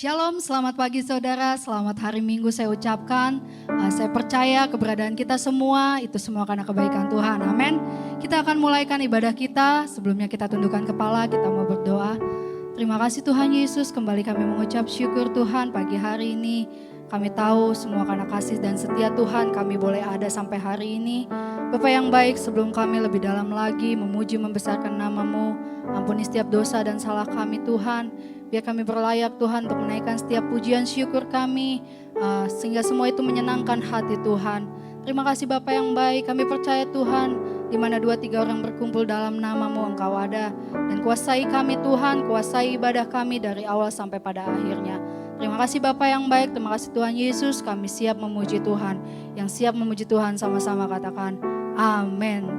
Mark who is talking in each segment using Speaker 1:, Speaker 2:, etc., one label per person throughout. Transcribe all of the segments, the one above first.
Speaker 1: Shalom, selamat pagi saudara, selamat hari Minggu saya ucapkan. Saya percaya keberadaan kita semua, itu semua karena kebaikan Tuhan, amin. Kita akan mulaikan ibadah kita, sebelumnya kita tundukkan kepala, kita mau berdoa. Terima kasih Tuhan Yesus, kembali kami mengucap syukur Tuhan pagi hari ini. Kami tahu semua karena kasih dan setia Tuhan kami boleh ada sampai hari ini. Bapa yang baik, sebelum kami lebih dalam lagi memuji membesarkan nama-Mu, ampuni setiap dosa dan salah kami Tuhan. Biar kami berlayak Tuhan untuk menaikkan setiap pujian syukur kami, sehingga semua itu menyenangkan hati Tuhan. Terima kasih Bapa yang baik, kami percaya Tuhan, di mana 2-3 orang berkumpul dalam nama-Mu Engkau ada. Dan kuasai kami Tuhan, kuasai ibadah kami dari awal sampai pada akhirnya. Terima kasih Bapa yang baik, terima kasih Tuhan Yesus, kami siap memuji Tuhan. Yang siap memuji Tuhan sama-sama katakan, amin.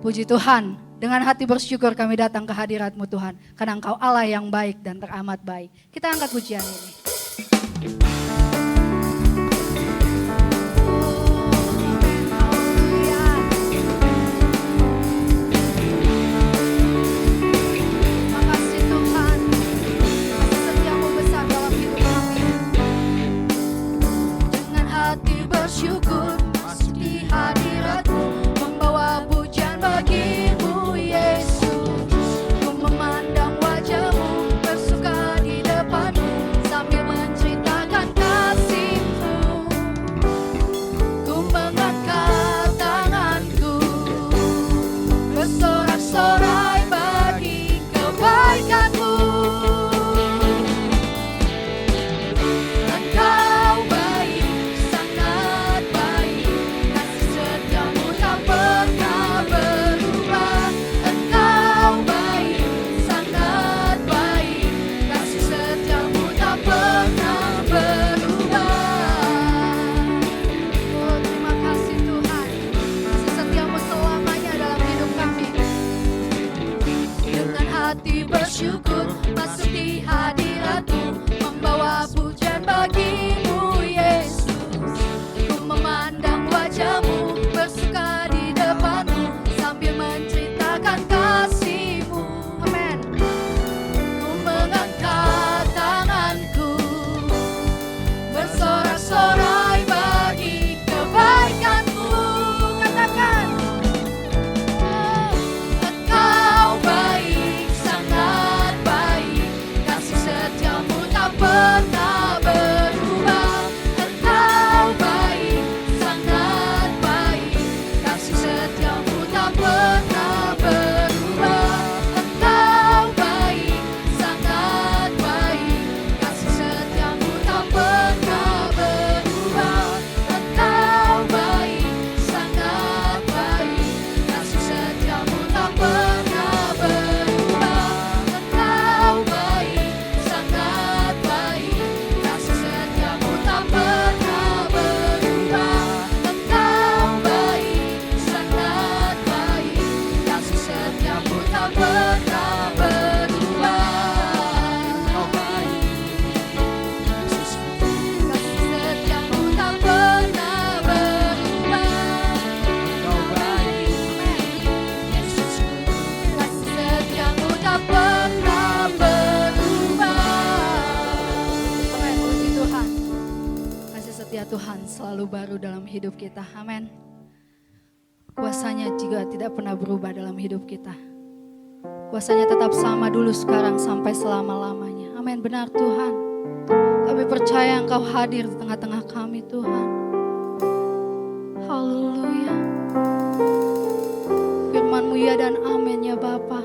Speaker 1: Puji Tuhan. Dengan hati bersyukur kami datang ke hadirat-Mu Tuhan. Karena Engkau Allah yang baik dan teramat baik. Kita angkat pujian ini. Makasih Tuhan. Kasih setia-Mu besar dalam hidup kami. Dengan hati bersyukur masuk di hadirat-Mu, membawa pujian bagi-Mu. Bersyukur masuk di hadirat-Mu, membawa pujian bagi-Mu Yesus. Ku memandang wajah-Mu, bersuka di depan-Mu, sambil menceritakan kasih-Mu. Amin. Ku mengangkat tanganku, bersorak-sorai bagi kebaikan-Mu. Katakan, Engkau baik, pernah berubah. Engkau baik, sangat baik, kasih setiamu tak pernah berubah. Engkau baik, sangat baik, kasih setiamu tak pernah berubah. Engkau baik, sangat baik, kasih setiamu tak pernah berubah. Engkau baik, sangat kasih setiamu tak pernah berubah. Engkau baik, sangat baik, kasih setiamu tak pernah berubah. Engkau baik, kasih setiamu tak pernah berubah. Engkau baik, Yesus, kasih setiamu tak pernah berubah. Setia Tuhan selalu baru dalam hidup kita, amin. Kuasanya juga tidak pernah berubah dalam hidup kita. Kuasanya tetap sama dulu, sekarang, sampai selama-lamanya, amin. Benar Tuhan, kami percaya Engkau hadir di tengah-tengah kami Tuhan. Haleluya. Firman-Mu ya dan amin ya Bapa.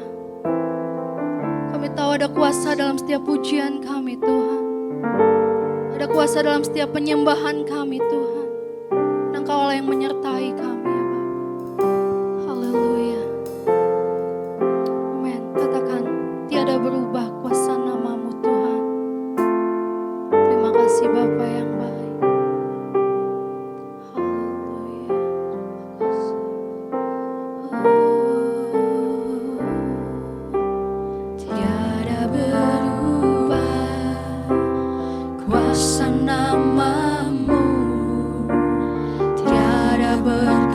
Speaker 1: Kami tahu ada kuasa dalam setiap pujian kami Tuhan. Ada kuasa dalam setiap penyembahan kami Tuhan. Engkau Allah yang menyertai kami ya Bapa. Haleluya. Amin. Katakan, tiada berubah kuasa nama-Mu Tuhan. Terima kasih Bapa yang baik. Haleluya. Tiada berubah kuasa nama-Mu, tiada berubah.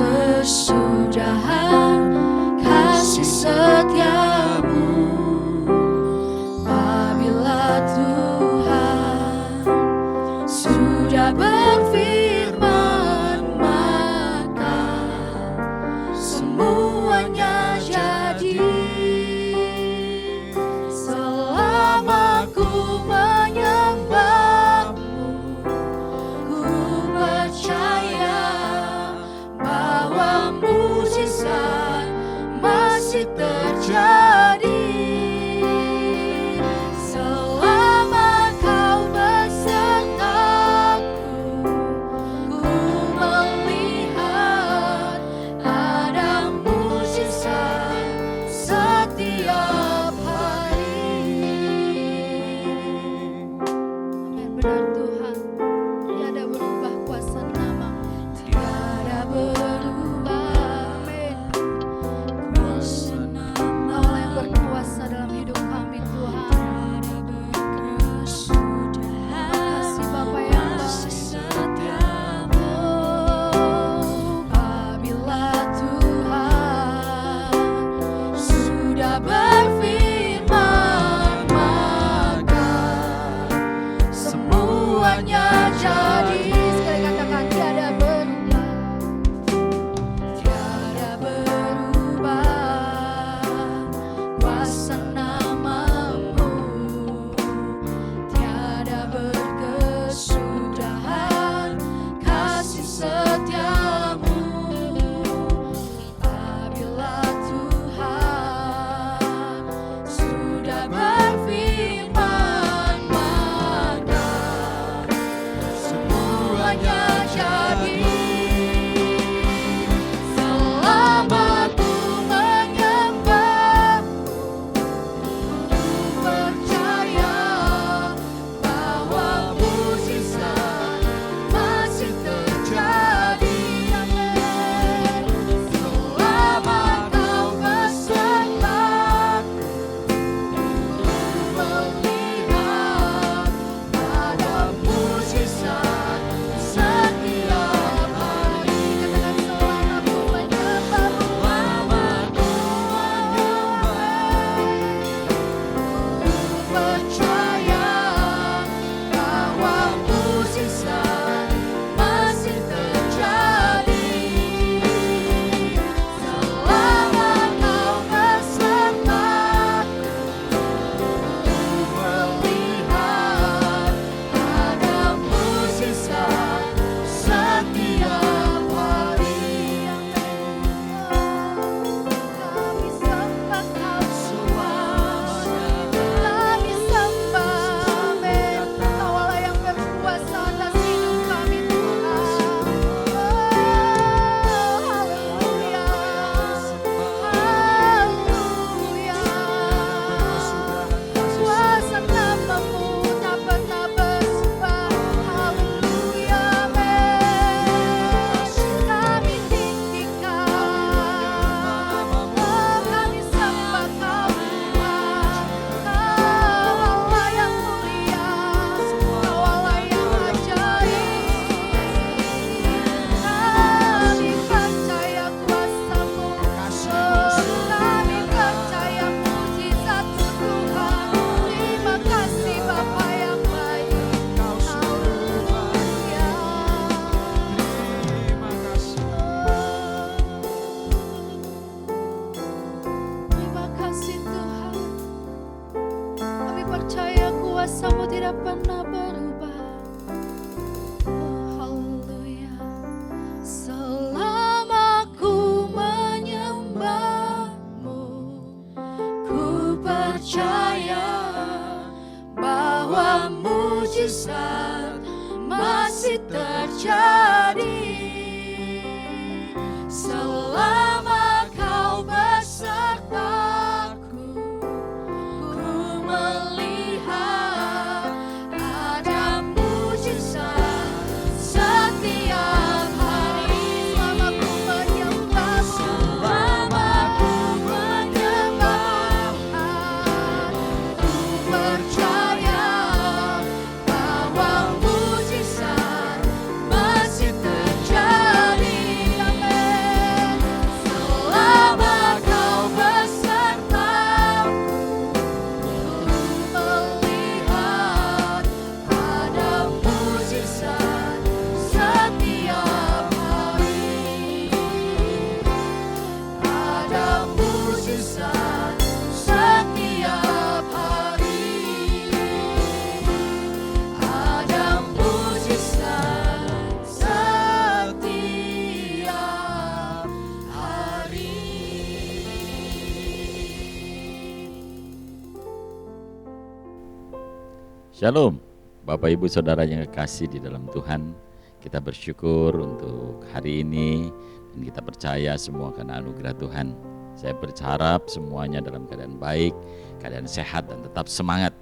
Speaker 2: Shalom, Bapak Ibu Saudara yang kekasih di dalam Tuhan. Kita bersyukur untuk hari ini dan kita percaya semua karena anugerah Tuhan. Saya berharap semuanya dalam keadaan baik, keadaan sehat dan tetap semangat.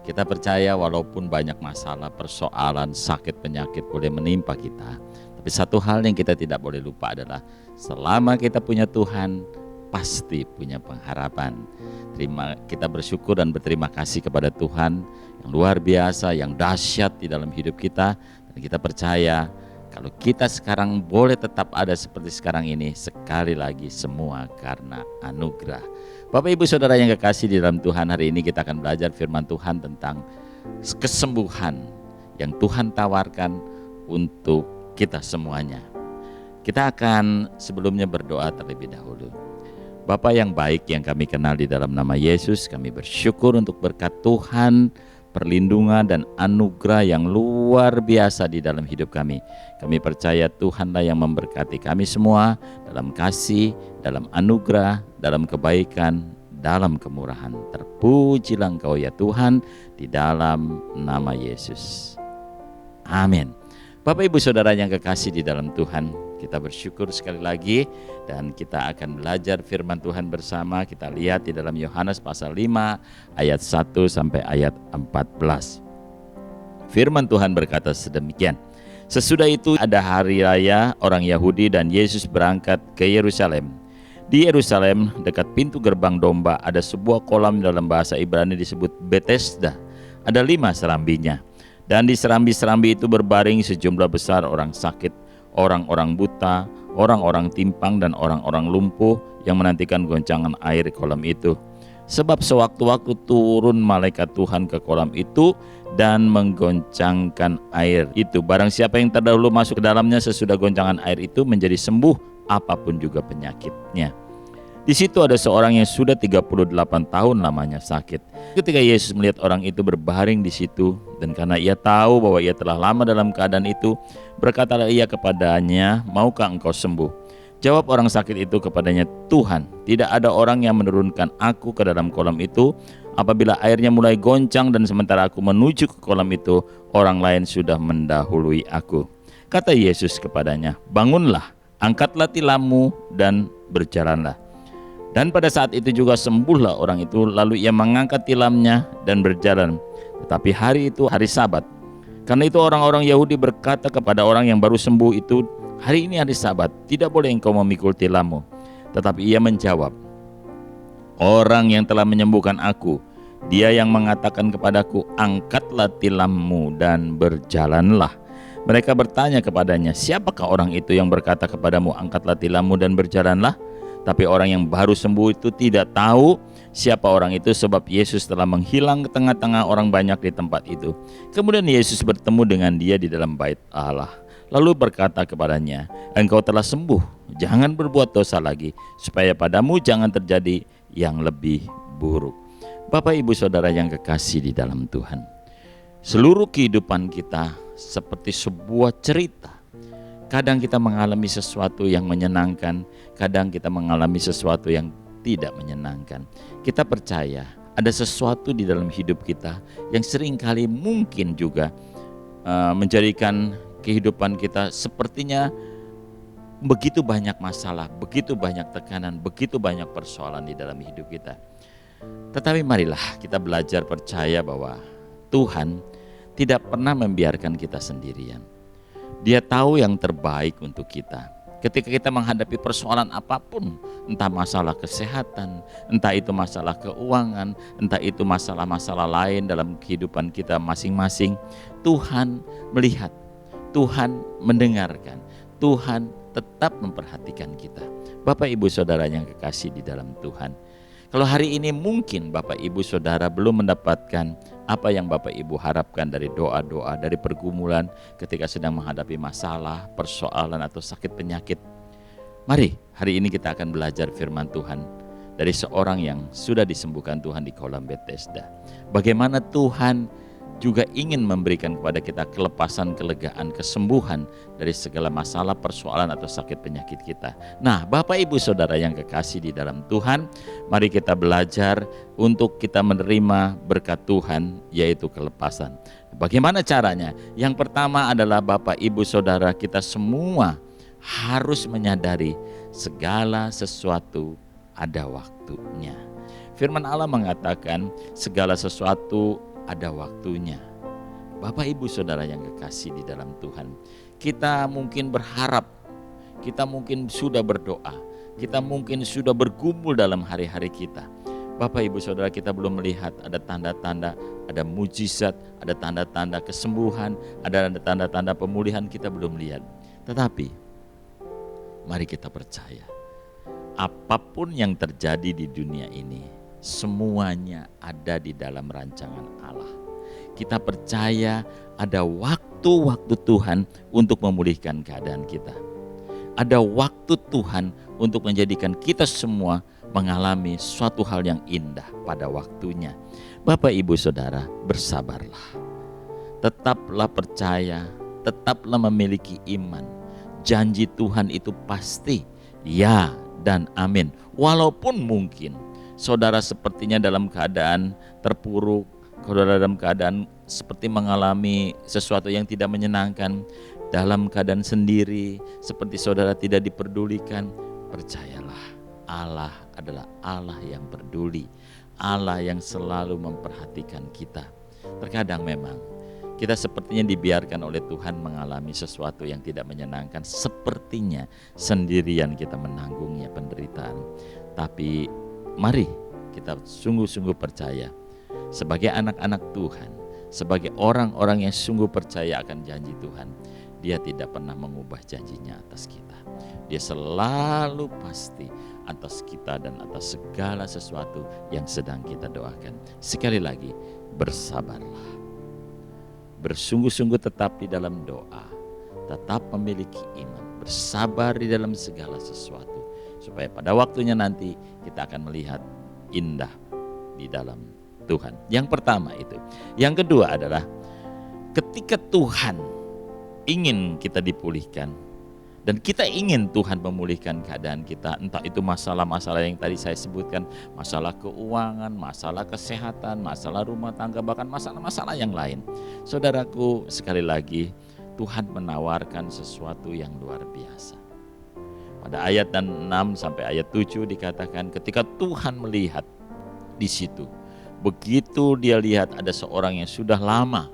Speaker 2: Kita percaya walaupun banyak masalah, persoalan, sakit, penyakit boleh menimpa kita, tapi satu hal yang kita tidak boleh lupa adalah selama kita punya Tuhan, pasti punya pengharapan. Kita bersyukur dan berterima kasih kepada Tuhan yang luar biasa, yang dahsyat di dalam hidup kita. Dan kita percaya kalau kita sekarang boleh tetap ada seperti sekarang ini, sekali lagi semua karena anugerah. Bapak Ibu Saudara yang kekasih di dalam Tuhan, hari ini kita akan belajar firman Tuhan tentang kesembuhan yang Tuhan tawarkan untuk kita semuanya. Kita akan sebelumnya berdoa terlebih dahulu. Bapa yang baik yang kami kenal di dalam nama Yesus, kami bersyukur untuk berkat Tuhan, perlindungan dan anugerah yang luar biasa di dalam hidup kami. Kami percaya Tuhanlah yang memberkati kami semua dalam kasih, dalam anugerah, dalam kebaikan, dalam kemurahan. Terpujilah Engkau ya Tuhan di dalam nama Yesus. Amin. Bapak Ibu Saudara yang kekasih di dalam Tuhan, kita bersyukur sekali lagi dan kita akan belajar firman Tuhan bersama. Kita lihat di dalam Yohanes pasal 5 ayat 1 sampai ayat 14. Firman Tuhan berkata sedemikian. Sesudah itu ada hari raya orang Yahudi dan Yesus berangkat ke Yerusalem. Di Yerusalem dekat pintu gerbang domba ada sebuah kolam dalam bahasa Ibrani disebut Bethesda. Ada 5 serambinya. Dan di serambi-serambi itu berbaring sejumlah besar orang sakit, orang-orang buta, orang-orang timpang dan orang-orang lumpuh yang menantikan goncangan air di kolam itu. Sebab sewaktu-waktu turun malaikat Tuhan ke kolam itu dan menggoncangkan air itu. Barang siapa yang terdahulu masuk ke dalamnya sesudah goncangan air itu menjadi sembuh apapun juga penyakitnya. Di situ ada seorang yang sudah 38 tahun lamanya sakit. Ketika Yesus melihat orang itu berbaring di situ, dan karena ia tahu bahwa ia telah lama dalam keadaan itu, berkatalah ia kepadanya, "Maukah engkau sembuh?" Jawab orang sakit itu kepadanya, "Tuhan, tidak ada orang yang menurunkan aku ke dalam kolam itu. Apabila airnya mulai goncang dan sementara aku menuju ke kolam itu, orang lain sudah mendahului aku." Kata Yesus kepadanya, "Bangunlah, angkatlah tilammu dan berjalanlah." Dan pada saat itu juga sembuhlah orang itu, lalu ia mengangkat tilamnya dan berjalan. Tetapi hari itu hari Sabat. Karena itu orang-orang Yahudi berkata kepada orang yang baru sembuh itu, "Hari ini hari Sabat, tidak boleh engkau memikul tilammu." Tetapi ia menjawab, "Orang yang telah menyembuhkan aku, dia yang mengatakan kepadaku, angkatlah tilammu dan berjalanlah." Mereka bertanya kepadanya, "Siapakah orang itu yang berkata kepadamu, angkatlah tilammu dan berjalanlah?" Tapi orang yang baru sembuh itu tidak tahu siapa orang itu, sebab Yesus telah menghilang ke tengah-tengah orang banyak di tempat itu. Kemudian Yesus bertemu dengan dia di dalam bait Allah. Lalu berkata kepadanya, "Engkau telah sembuh, jangan berbuat dosa lagi, supaya padamu jangan terjadi yang lebih buruk." Bapak Ibu Saudara yang kekasih di dalam Tuhan, seluruh kehidupan kita seperti sebuah cerita. Kadang kita mengalami sesuatu yang menyenangkan, kadang kita mengalami sesuatu yang tidak menyenangkan. Kita percaya ada sesuatu di dalam hidup kita yang seringkali mungkin juga menjadikan kehidupan kita sepertinya begitu banyak masalah, begitu banyak tekanan, begitu banyak persoalan di dalam hidup kita. Tetapi marilah kita belajar percaya bahwa Tuhan tidak pernah membiarkan kita sendirian. Dia tahu yang terbaik untuk kita. Ketika kita menghadapi persoalan apapun, entah masalah kesehatan, entah itu masalah keuangan, entah itu masalah-masalah lain dalam kehidupan kita masing-masing, Tuhan melihat, Tuhan mendengarkan, Tuhan tetap memperhatikan kita. Bapak Ibu Saudara yang kekasih di dalam Tuhan, kalau hari ini mungkin Bapak Ibu Saudara belum mendapatkan apa yang Bapak Ibu harapkan dari doa-doa, dari pergumulan ketika sedang menghadapi masalah, persoalan atau sakit penyakit. Mari hari ini kita akan belajar firman Tuhan dari seorang yang sudah disembuhkan Tuhan di kolam Bethesda. Bagaimana Tuhan juga ingin memberikan kepada kita kelepasan, kelegaan, kesembuhan dari segala masalah, persoalan atau sakit penyakit kita. Nah, Bapak Ibu Saudara yang kekasih di dalam Tuhan, mari kita belajar untuk kita menerima berkat Tuhan, yaitu kelepasan. Bagaimana caranya? Yang pertama adalah Bapak Ibu Saudara, kita semua harus menyadari segala sesuatu ada waktunya. Firman Allah mengatakan segala sesuatu ada waktunya. Bapak Ibu Saudara yang kekasih di dalam Tuhan, kita mungkin berharap, kita mungkin sudah berdoa, kita mungkin sudah bergumul dalam hari-hari kita. Bapak Ibu Saudara, kita belum melihat ada tanda-tanda, ada mujizat, ada tanda-tanda kesembuhan, ada tanda-tanda pemulihan, kita belum lihat. Tetapi mari kita percaya, apapun yang terjadi di dunia ini, semuanya ada di dalam rancangan Allah. Kita percaya ada waktu-waktu Tuhan untuk memulihkan keadaan kita. Ada waktu Tuhan untuk menjadikan kita semua mengalami suatu hal yang indah pada waktunya. Bapak Ibu Saudara, bersabarlah. Tetaplah percaya, tetaplah memiliki iman. Janji Tuhan itu pasti ya dan amin. Walaupun mungkin saudara sepertinya dalam keadaan terpuruk, saudara dalam keadaan seperti mengalami sesuatu yang tidak menyenangkan, dalam keadaan sendiri, seperti saudara tidak diperdulikan, percayalah, Allah adalah Allah yang peduli, Allah yang selalu memperhatikan kita. Terkadang memang kita sepertinya dibiarkan oleh Tuhan mengalami sesuatu yang tidak menyenangkan, sepertinya sendirian kita menanggungnya penderitaan. Tapi mari kita sungguh-sungguh percaya sebagai anak-anak Tuhan, sebagai orang-orang yang sungguh percaya akan janji Tuhan, Dia tidak pernah mengubah janjinya atas kita. Dia selalu pasti atas kita dan atas segala sesuatu yang sedang kita doakan. Sekali lagi, bersabarlah. Bersungguh-sungguh tetap di dalam doa, tetap memiliki iman, bersabar di dalam segala sesuatu, supaya pada waktunya nanti kita akan melihat indah di dalam Tuhan. Yang pertama itu. Yang kedua adalah ketika Tuhan ingin kita dipulihkan dan kita ingin Tuhan memulihkan keadaan kita, entah itu masalah-masalah yang tadi saya sebutkan, masalah keuangan, masalah kesehatan, masalah rumah tangga, bahkan masalah-masalah yang lain. Saudaraku, sekali lagi Tuhan menawarkan sesuatu yang luar biasa. Pada ayat 6 sampai ayat 7 dikatakan ketika Tuhan melihat di situ, begitu Dia lihat ada seorang yang sudah lama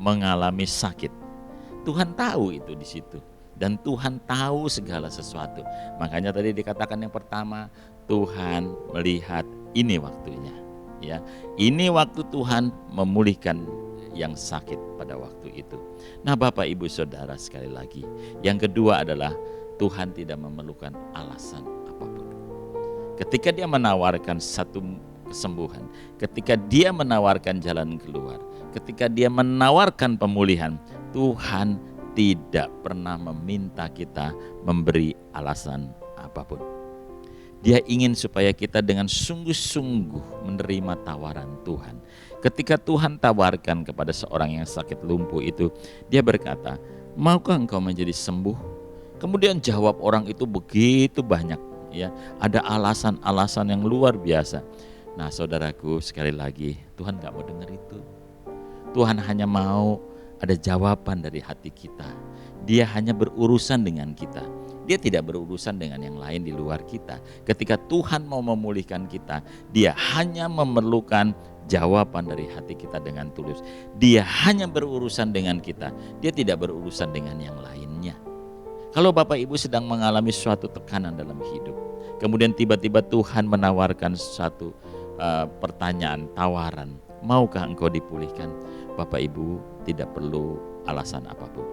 Speaker 2: mengalami sakit. Tuhan tahu itu di situ dan Tuhan tahu segala sesuatu. Makanya tadi dikatakan yang pertama, Tuhan melihat ini waktunya. Ya, ini waktu Tuhan memulihkan yang sakit pada waktu itu. Nah, Bapak Ibu Saudara sekali lagi, yang kedua adalah Tuhan tidak memerlukan alasan apapun. Ketika Dia menawarkan satu kesembuhan, ketika Dia menawarkan jalan keluar, ketika Dia menawarkan pemulihan, Tuhan tidak pernah meminta kita memberi alasan apapun. Dia ingin supaya kita dengan sungguh-sungguh menerima tawaran Tuhan. Ketika Tuhan tawarkan kepada seorang yang sakit lumpuh itu, Dia berkata, "Maukah engkau menjadi sembuh?" Kemudian jawab orang itu begitu banyak, ya, ada alasan-alasan yang luar biasa. Nah, saudaraku, sekali lagi Tuhan gak mau dengar itu. Tuhan hanya mau ada jawaban dari hati kita. Dia hanya berurusan dengan kita. Dia tidak berurusan dengan yang lain di luar kita. Ketika Tuhan mau memulihkan kita, Dia hanya memerlukan jawaban dari hati kita dengan tulus. Dia hanya berurusan dengan kita. Dia tidak berurusan dengan yang lainnya. Kalau Bapak Ibu sedang mengalami suatu tekanan dalam hidup, kemudian tiba-tiba Tuhan menawarkan satu pertanyaan, tawaran, maukah engkau dipulihkan? Bapak Ibu tidak perlu alasan apapun.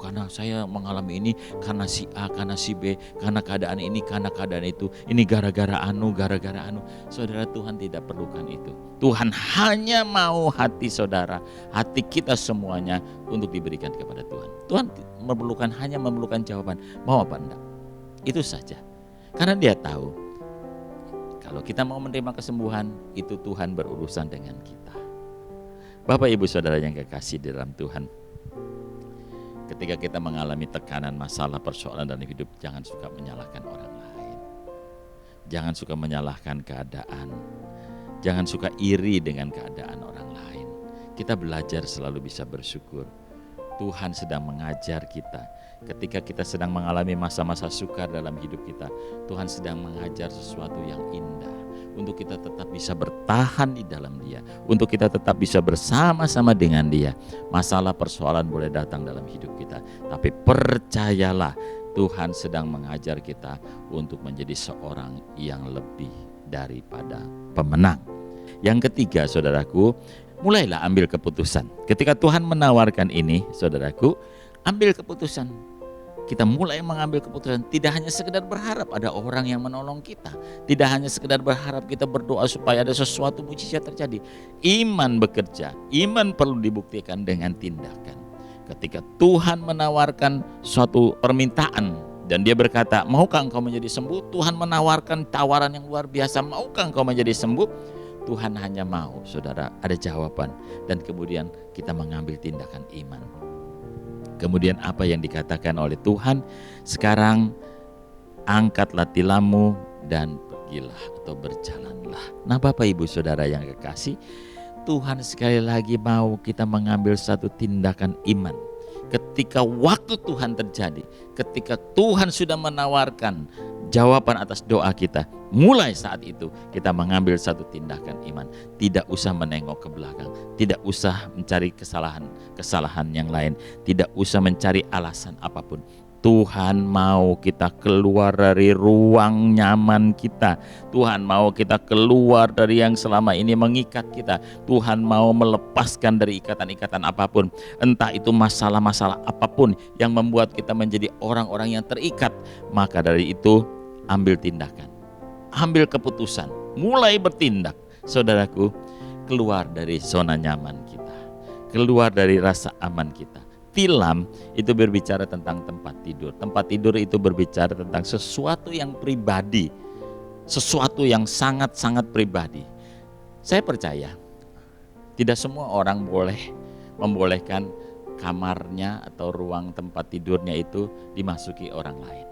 Speaker 2: Karena saya mengalami ini, karena si A, karena si B, karena keadaan ini, karena keadaan itu, ini gara-gara anu. Saudara, Tuhan tidak perlukan itu. Tuhan hanya mau hati saudara, hati kita semuanya untuk diberikan kepada Tuhan. Tuhan hanya memerlukan jawaban, mau apa enggak? Itu saja. Karena Dia tahu, kalau kita mau menerima kesembuhan, itu Tuhan berurusan dengan kita. Bapak Ibu Saudara yang kekasih di dalam Tuhan, ketika kita mengalami tekanan, masalah, persoalan dalam hidup, jangan suka menyalahkan orang lain. Jangan suka menyalahkan keadaan. Jangan suka iri dengan keadaan orang lain. Kita belajar selalu bisa bersyukur. Tuhan sedang mengajar kita. Ketika kita sedang mengalami masa-masa sukar dalam hidup kita, Tuhan sedang mengajar sesuatu yang indah. Untuk kita tetap bisa bertahan di dalam Dia, untuk kita tetap bisa bersama-sama dengan Dia. Masalah persoalan boleh datang dalam hidup kita, tapi percayalah, Tuhan sedang mengajar kita untuk menjadi seorang yang lebih daripada pemenang. Yang ketiga, saudaraku, mulailah ambil keputusan. Ketika Tuhan menawarkan ini, saudaraku, ambil keputusan. Kita mulai mengambil keputusan, tidak hanya sekedar berharap ada orang yang menolong kita, tidak hanya sekedar berharap kita berdoa supaya ada sesuatu mujizat terjadi. Iman bekerja, iman perlu dibuktikan dengan tindakan. Ketika Tuhan menawarkan suatu permintaan dan Dia berkata, maukah engkau menjadi sembuh? Tuhan menawarkan tawaran yang luar biasa, maukah engkau menjadi sembuh? Tuhan hanya mau, saudara, ada jawaban, dan kemudian kita mengambil tindakan iman. Kemudian apa yang dikatakan oleh Tuhan? Sekarang angkatlah tilammu dan pergilah atau berjalanlah. Nah, Bapak Ibu Saudara yang kekasih, Tuhan sekali lagi mau kita mengambil satu tindakan iman. Ketika waktu Tuhan terjadi, ketika Tuhan sudah menawarkan jawaban atas doa kita, mulai saat itu kita mengambil satu tindakan iman. Tidak usah menengok ke belakang, tidak usah mencari kesalahan yang lain, tidak usah mencari alasan apapun. Tuhan mau kita keluar dari ruang nyaman kita. Tuhan mau kita keluar dari yang selama ini mengikat kita. Tuhan mau melepaskan dari ikatan-ikatan apapun. Entah itu masalah-masalah apapun yang membuat kita menjadi orang-orang yang terikat. Maka dari itu, ambil tindakan, ambil keputusan, mulai bertindak. Saudaraku, keluar dari zona nyaman kita, keluar dari rasa aman kita. Tilam itu berbicara tentang tempat tidur. Tempat tidur itu berbicara tentang sesuatu yang pribadi, sesuatu yang sangat-sangat pribadi. Saya percaya tidak semua orang boleh membolehkan kamarnya atau ruang tempat tidurnya itu dimasuki orang lain.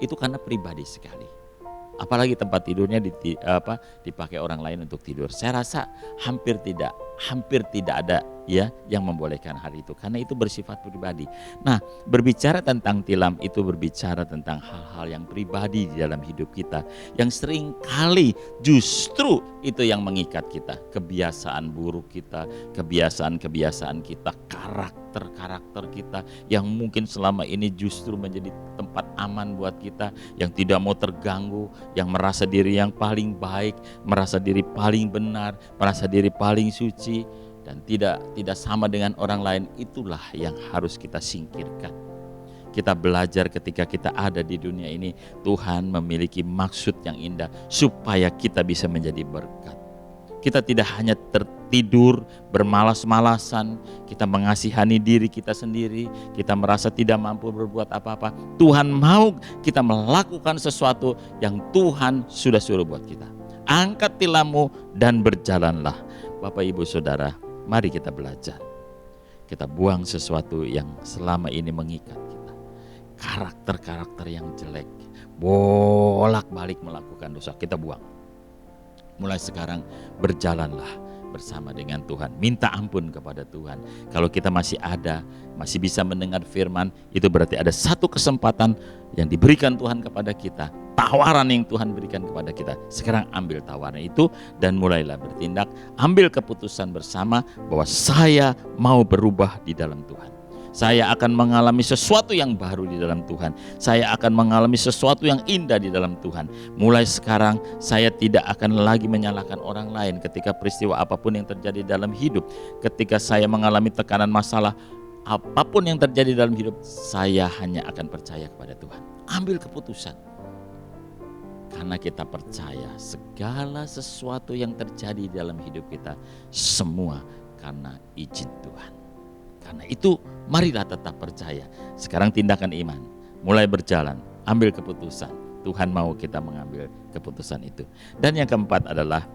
Speaker 2: Itu karena pribadi sekali. Apalagi tempat tidurnya dipakai orang lain untuk tidur. Saya rasa hampir tidak ada ya yang membolehkan hal itu, karena itu bersifat pribadi. Nah, berbicara tentang tilam itu berbicara tentang hal-hal yang pribadi di dalam hidup kita, yang sering kali justru itu yang mengikat kita. Kebiasaan buruk kita, kebiasaan kita, karakter kita yang mungkin selama ini justru menjadi tempat aman buat kita, yang tidak mau terganggu, yang merasa diri yang paling baik, merasa diri paling benar, merasa diri paling suci, dan tidak sama dengan orang lain. Itulah yang harus kita singkirkan. Kita belajar ketika kita ada di dunia ini, Tuhan memiliki maksud yang indah supaya kita bisa menjadi berkat. Kita tidak hanya tertidur bermalas-malasan, kita mengasihani diri kita sendiri, kita merasa tidak mampu berbuat apa-apa. Tuhan mau kita melakukan sesuatu yang Tuhan sudah suruh buat kita. Angkat tilammu dan berjalanlah. Bapak Ibu Saudara, mari kita belajar. Kita buang sesuatu yang selama ini mengikat kita. Karakter-karakter yang jelek, bolak-balik melakukan dosa, kita buang. Mulai sekarang berjalanlah bersama dengan Tuhan. Minta ampun kepada Tuhan. Kalau kita masih ada, masih bisa mendengar firman, itu berarti ada satu kesempatan yang diberikan Tuhan kepada kita. Tawaran yang Tuhan berikan kepada kita. Sekarang ambil tawaran itu dan mulailah bertindak. Ambil keputusan bersama bahwa saya mau berubah di dalam Tuhan. Saya akan mengalami sesuatu yang baru di dalam Tuhan. Saya akan mengalami sesuatu yang indah di dalam Tuhan. Mulai sekarang saya tidak akan lagi menyalahkan orang lain ketika peristiwa apapun yang terjadi dalam hidup. Ketika saya mengalami tekanan masalah, apapun yang terjadi dalam hidup, saya hanya akan percaya kepada Tuhan. Ambil keputusan. Karena kita percaya segala sesuatu yang terjadi dalam hidup kita, semua karena izin Tuhan. Karena itu marilah tetap percaya. Sekarang tindakan iman, mulai berjalan, ambil keputusan. Tuhan mau kita mengambil keputusan itu. Dan yang keempat adalah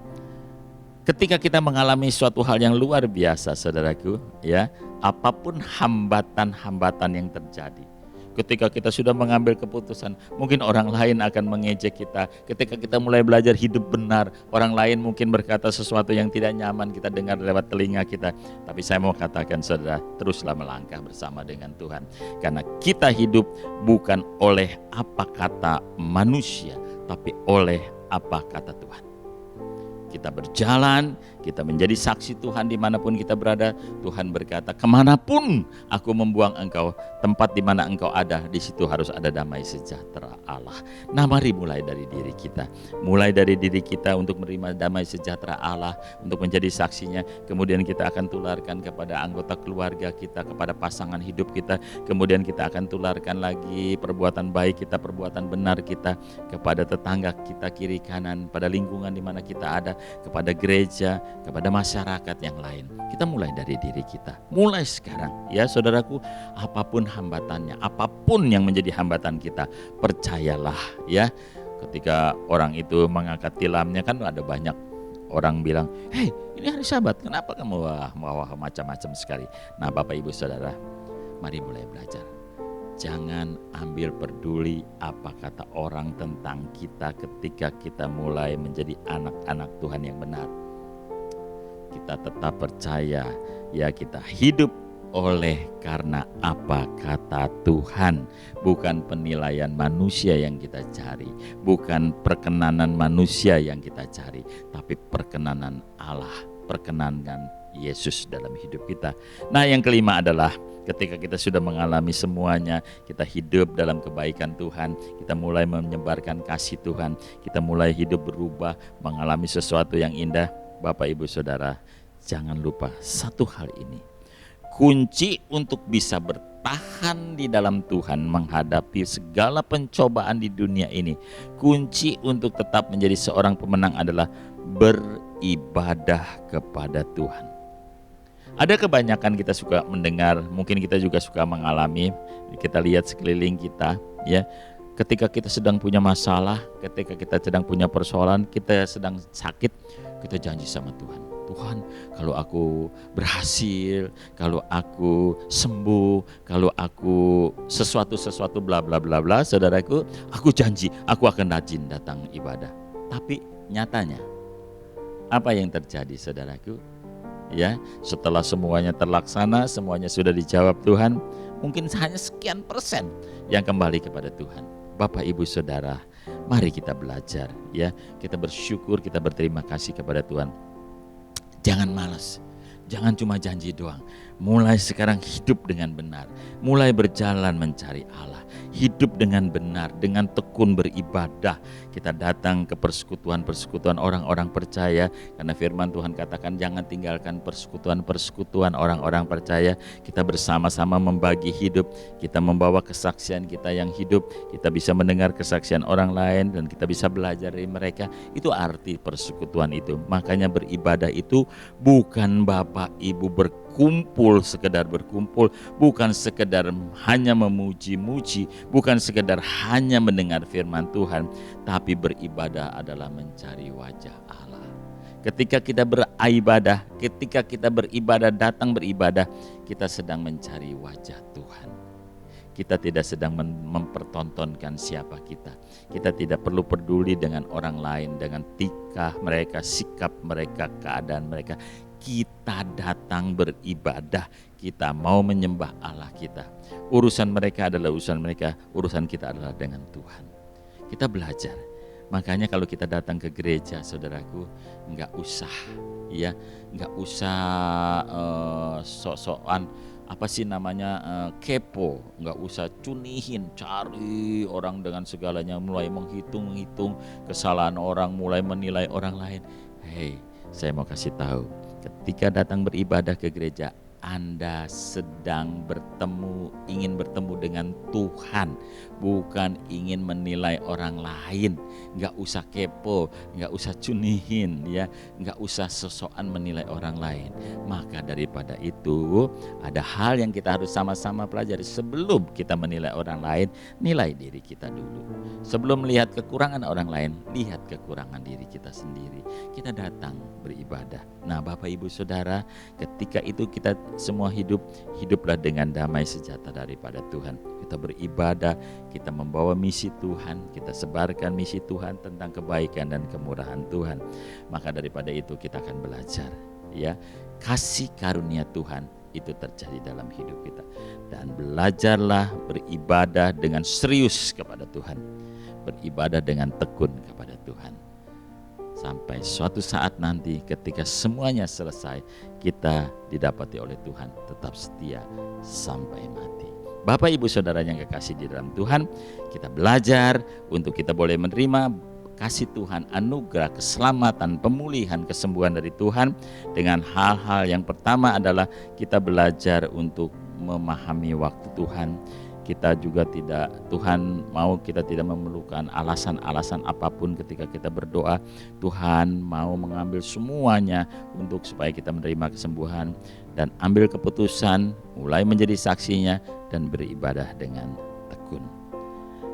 Speaker 2: Ketika kita mengalami suatu hal yang luar biasa, saudaraku, ya, apapun hambatan-hambatan yang terjadi, ketika kita sudah mengambil keputusan, mungkin orang lain akan mengejek kita. Ketika kita mulai belajar hidup benar, orang lain mungkin berkata sesuatu yang tidak nyaman kita dengar lewat telinga kita. Tapi saya mau katakan, saudara, teruslah melangkah bersama dengan Tuhan. Karena kita hidup bukan oleh apa kata manusia, tapi oleh apa kata Tuhan. Kita berjalan, kita menjadi saksi Tuhan dimanapun kita berada. Tuhan berkata, kemanapun aku membuang engkau, tempat di mana engkau ada, di situ harus ada damai sejahtera Allah. Nah, mari mulai dari diri kita. Mulai dari diri kita untuk menerima damai sejahtera Allah, untuk menjadi saksinya. Kemudian kita akan tularkan kepada anggota keluarga kita, kepada pasangan hidup kita. Kemudian kita akan tularkan lagi perbuatan baik kita, perbuatan benar kita kepada tetangga kita kiri kanan, pada lingkungan di mana kita ada, kepada gereja, kepada masyarakat yang lain. Kita mulai dari diri kita. Mulai sekarang, ya saudaraku, apapun hambatannya, apapun yang menjadi hambatan kita, percayalah ya. Ketika orang itu mengangkat tilamnya, kan ada banyak orang bilang, "Hei, ini hari Sabat, kenapa kamu wah macam-macam sekali?" Nah, Bapak Ibu Saudara, mari mulai belajar. Jangan ambil peduli apa kata orang tentang kita ketika kita mulai menjadi anak-anak Tuhan yang benar. Kita tetap percaya, ya, kita hidup oleh karena apa kata Tuhan, bukan penilaian manusia yang kita cari, bukan perkenanan manusia yang kita cari, tapi perkenanan Allah, perkenanan Yesus dalam hidup kita. Nah, yang kelima adalah ketika kita sudah mengalami semuanya, kita hidup dalam kebaikan Tuhan, kita mulai menyebarkan kasih Tuhan, kita mulai hidup berubah, mengalami sesuatu yang indah. Bapak Ibu Saudara, jangan lupa satu hal ini. Kunci untuk bisa bertahan di dalam Tuhan menghadapi segala pencobaan di dunia ini, kunci untuk tetap menjadi seorang pemenang adalah beribadah kepada Tuhan. Ada kebanyakan kita suka mendengar, mungkin kita juga suka mengalami, kita lihat sekeliling kita, ya. Ketika kita sedang punya masalah, ketika kita sedang punya persoalan, kita sedang sakit, kita janji sama Tuhan. Tuhan, kalau aku berhasil, kalau aku sembuh, kalau aku sesuatu bla bla bla bla, saudaraku, aku janji aku akan rajin datang ibadah. Tapi nyatanya apa yang terjadi, saudaraku? Ya, setelah semuanya terlaksana, semuanya sudah dijawab Tuhan, mungkin hanya sekian persen yang kembali kepada Tuhan. Bapak Ibu Saudara, mari kita belajar, ya. Kita bersyukur, kita berterima kasih kepada Tuhan. Jangan malas, jangan cuma janji doang. Mulai sekarang hidup dengan benar, mulai berjalan mencari Allah, hidup dengan benar, dengan tekun beribadah. Kita datang ke persekutuan-persekutuan orang-orang percaya, karena firman Tuhan katakan jangan tinggalkan persekutuan-persekutuan orang-orang percaya. Kita bersama-sama membagi hidup, kita membawa kesaksian kita yang hidup, kita bisa mendengar kesaksian orang lain dan kita bisa belajar dari mereka. Itu arti persekutuan itu. Makanya beribadah itu bukan Bapak Ibu berkumpul, sekedar berkumpul, bukan sekedar hanya memuji-muji, bukan sekedar hanya mendengar firman Tuhan, tapi beribadah adalah mencari wajah Allah. Ketika kita beribadah, datang beribadah, kita sedang mencari wajah Tuhan. Kita tidak sedang mempertontonkan siapa kita. Kita tidak perlu peduli dengan orang lain, dengan tingkah mereka, sikap mereka, keadaan mereka. Kita datang beribadah, kita mau menyembah Allah kita. Urusan mereka adalah urusan mereka, urusan kita adalah dengan Tuhan. Kita belajar. Makanya kalau kita datang ke gereja, saudaraku, enggak usah sok-sokan kepo, nggak usah cunihin, cari orang dengan segalanya, mulai menghitung kesalahan orang, mulai menilai orang lain. Hei, saya mau kasih tahu, ketika datang beribadah ke gereja, Anda sedang ingin bertemu dengan Tuhan, bukan ingin menilai orang lain. Nggak usah kepo, nggak usah cunihin, ya, nggak usah sosokan menilai orang lain. Maka daripada itu, ada hal yang kita harus sama-sama pelajari sebelum kita menilai orang lain. Nilai diri kita dulu. Sebelum melihat kekurangan orang lain, lihat kekurangan diri kita sendiri. Kita datang beribadah. Nah, Bapak Ibu Saudara, ketika itu kita semua hiduplah dengan damai sejahtera daripada Tuhan. Kita beribadah, kita membawa misi Tuhan, kita sebarkan misi Tuhan tentang kebaikan dan kemurahan Tuhan. Maka daripada itu kita akan belajar, ya, kasih karunia Tuhan itu terjadi dalam hidup kita. Dan belajarlah beribadah dengan serius kepada Tuhan, beribadah dengan tekun kepada Tuhan. Sampai suatu saat nanti ketika semuanya selesai, kita didapati oleh Tuhan tetap setia sampai mati. Bapak Ibu Saudara yang kekasih di dalam Tuhan, kita belajar untuk kita boleh menerima kasih Tuhan, anugerah, keselamatan, pemulihan, kesembuhan dari Tuhan dengan hal-hal yang pertama adalah kita belajar untuk memahami waktu Tuhan. Kita juga Tuhan mau kita tidak memerlukan alasan-alasan apapun ketika kita berdoa. Tuhan mau mengambil semuanya untuk supaya kita menerima kesembuhan dan ambil keputusan, mulai menjadi saksinya dan beribadah dengan tekun.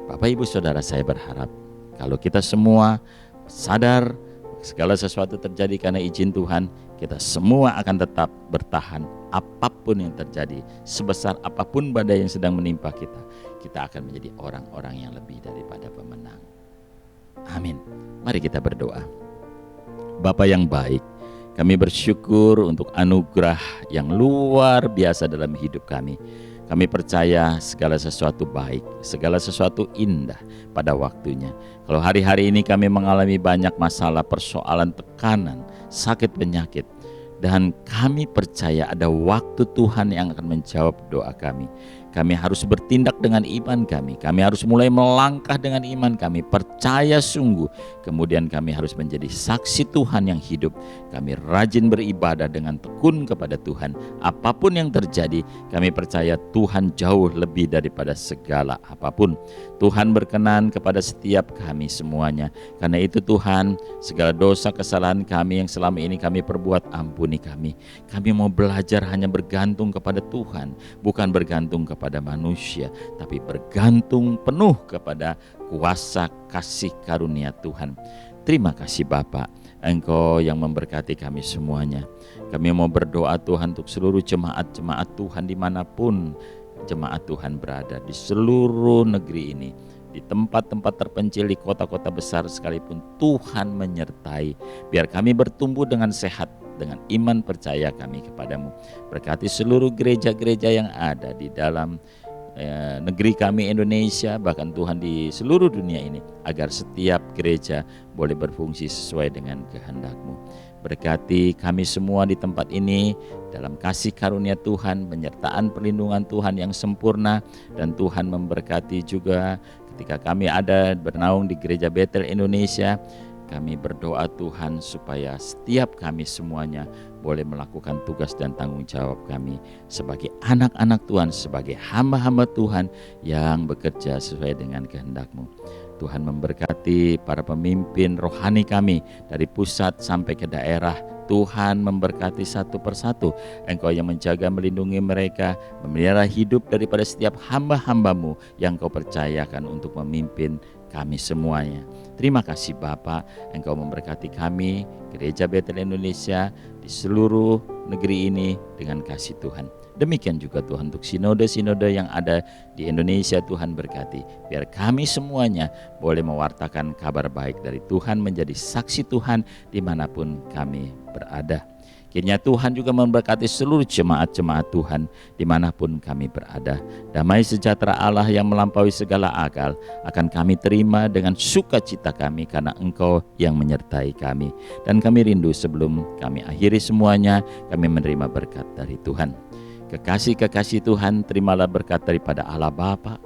Speaker 2: Bapak Ibu Saudara, saya berharap kalau kita semua sadar segala sesuatu terjadi karena izin Tuhan, kita semua akan tetap bertahan apapun yang terjadi, sebesar apapun badai yang sedang menimpa kita, kita akan menjadi orang-orang yang lebih daripada pemenang. Amin. Mari kita berdoa. Bapa yang baik, kami bersyukur untuk anugerah yang luar biasa dalam hidup kami. Kami percaya segala sesuatu baik, segala sesuatu indah pada waktunya. Kalau hari-hari ini kami mengalami banyak masalah, persoalan, tekanan, sakit, penyakit, dan kami percaya ada waktu Tuhan yang akan menjawab doa kami. Kami harus bertindak dengan iman kami. Kami harus mulai melangkah dengan iman kami. Percaya sungguh. Kemudian kami harus menjadi saksi Tuhan yang hidup. Kami rajin beribadah dengan tekun kepada Tuhan. Apapun yang terjadi, kami percaya Tuhan jauh lebih daripada segala apapun. Tuhan berkenan kepada setiap kami semuanya. Karena itu Tuhan, segala dosa kesalahan kami yang selama ini kami perbuat, ampuni kami. Kami mau belajar hanya bergantung kepada Tuhan, bukan bergantung kepada manusia, tapi bergantung penuh kepada kuasa kasih karunia Tuhan. Terima kasih Bapa, Engkau yang memberkati kami semuanya. Kami mau berdoa Tuhan untuk seluruh jemaat-jemaat Tuhan dimanapun jemaat Tuhan berada di seluruh negeri ini, di tempat-tempat terpencil, di kota-kota besar sekalipun, Tuhan menyertai. Biar kami bertumbuh dengan sehat, dengan iman percaya kami kepadamu. Berkati seluruh gereja-gereja yang ada di dalam negeri kami Indonesia, bahkan Tuhan di seluruh dunia ini, agar setiap gereja boleh berfungsi sesuai dengan kehendak-Mu. Berkati kami semua di tempat ini dalam kasih karunia Tuhan, penyertaan perlindungan Tuhan yang sempurna, dan Tuhan memberkati juga ketika kami ada bernaung di Gereja Betel Indonesia. Kami berdoa Tuhan supaya setiap kami semuanya boleh melakukan tugas dan tanggung jawab kami sebagai anak-anak Tuhan, sebagai hamba-hamba Tuhan yang bekerja sesuai dengan kehendak-Mu. Tuhan memberkati para pemimpin rohani kami dari pusat sampai ke daerah. Tuhan memberkati satu persatu. Engkau yang menjaga, melindungi mereka, memelihara hidup daripada setiap hamba-hamba-Mu yang Kau percayakan untuk memimpin kami semuanya. Terima kasih Bapa, Engkau memberkati kami, Gereja Betel Indonesia di seluruh negeri ini dengan kasih Tuhan. Demikian juga Tuhan untuk sinode-sinode yang ada di Indonesia, Tuhan berkati. Biar kami semuanya boleh mewartakan kabar baik dari Tuhan, menjadi saksi Tuhan dimanapun kami berada. Kiranya Tuhan juga memberkati seluruh jemaat-jemaat Tuhan dimanapun kami berada. Damai sejahtera Allah yang melampaui segala akal akan kami terima dengan sukacita kami, karena Engkau yang menyertai kami. Dan kami rindu sebelum kami akhiri semuanya, kami menerima berkat dari Tuhan. Kekasih-kekasih Tuhan, terimalah berkat daripada Allah Bapa,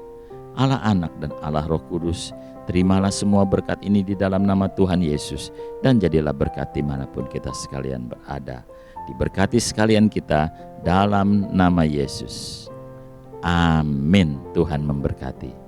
Speaker 2: Allah Anak, dan Allah Roh Kudus. Terimalah semua berkat ini di dalam nama Tuhan Yesus, dan jadilah berkat dimanapun kita sekalian berada. Diberkati sekalian kita dalam nama Yesus. Amin. Tuhan memberkati.